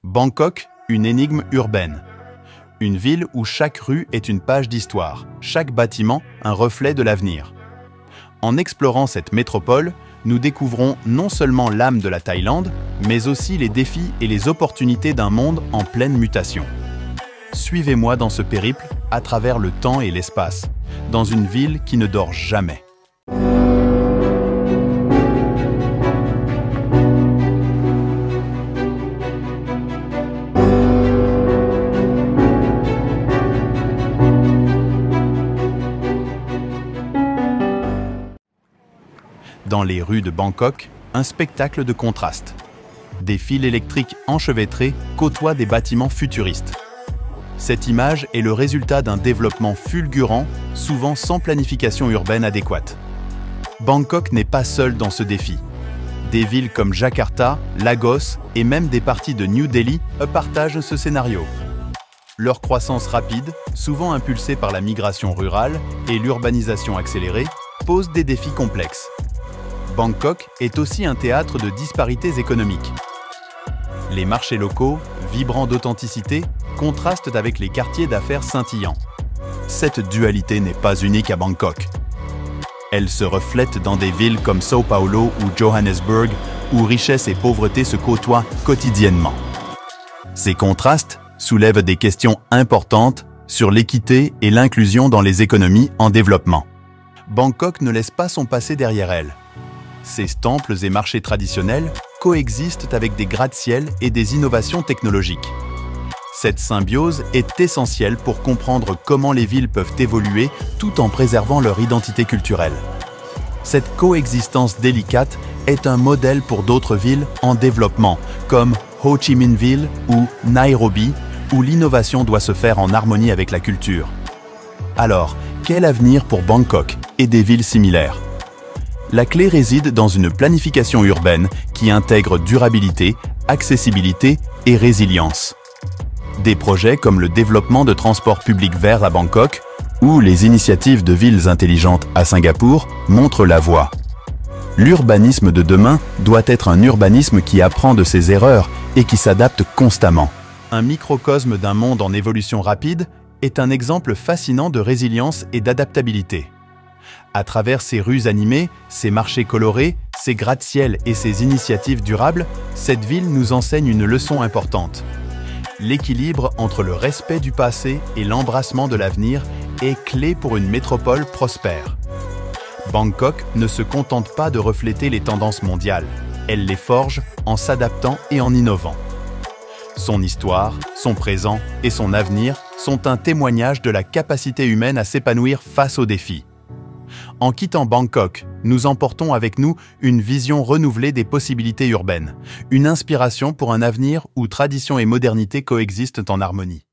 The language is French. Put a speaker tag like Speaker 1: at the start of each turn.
Speaker 1: Bangkok, une énigme urbaine. Une ville où chaque rue est une page d'histoire, chaque bâtiment un reflet de l'avenir. En explorant cette métropole, nous découvrons non seulement l'âme de la Thaïlande, mais aussi les défis et les opportunités d'un monde en pleine mutation. Suivez-moi dans ce périple à travers le temps et l'espace, dans une ville qui ne dort jamais. Dans les rues de Bangkok, un spectacle de contraste. Des fils électriques enchevêtrés côtoient des bâtiments futuristes. Cette image est le résultat d'un développement fulgurant, souvent sans planification urbaine adéquate. Bangkok n'est pas seul dans ce défi. Des villes comme Jakarta, Lagos et même des parties de New Delhi partagent ce scénario. Leur croissance rapide, souvent impulsée par la migration rurale et l'urbanisation accélérée, pose des défis complexes. Bangkok est aussi un théâtre de disparités économiques. Les marchés locaux, vibrants d'authenticité, contrastent avec les quartiers d'affaires scintillants. Cette dualité n'est pas unique à Bangkok. Elle se reflète dans des villes comme São Paulo ou Johannesburg, où richesse et pauvreté se côtoient quotidiennement. Ces contrastes soulèvent des questions importantes sur l'équité et l'inclusion dans les économies en développement. Bangkok ne laisse pas son passé derrière elle. Ces temples et marchés traditionnels coexistent avec des gratte-ciel et des innovations technologiques. Cette symbiose est essentielle pour comprendre comment les villes peuvent évoluer tout en préservant leur identité culturelle. Cette coexistence délicate est un modèle pour d'autres villes en développement, comme Ho Chi Minh Ville ou Nairobi, où l'innovation doit se faire en harmonie avec la culture. Alors, quel avenir pour Bangkok et des villes similaires ? La clé réside dans une planification urbaine qui intègre durabilité, accessibilité et résilience. Des projets comme le développement de transports publics verts à Bangkok ou les initiatives de villes intelligentes à Singapour montrent la voie. L'urbanisme de demain doit être un urbanisme qui apprend de ses erreurs et qui s'adapte constamment. Un microcosme d'un monde en évolution rapide est un exemple fascinant de résilience et d'adaptabilité. À travers ses rues animées, ses marchés colorés, ses gratte-ciel et ses initiatives durables, cette ville nous enseigne une leçon importante. L'équilibre entre le respect du passé et l'embrassement de l'avenir est clé pour une métropole prospère. Bangkok ne se contente pas de refléter les tendances mondiales, elle les forge en s'adaptant et en innovant. Son histoire, son présent et son avenir sont un témoignage de la capacité humaine à s'épanouir face aux défis. En quittant Bangkok, nous emportons avec nous une vision renouvelée des possibilités urbaines, une inspiration pour un avenir où tradition et modernité coexistent en harmonie.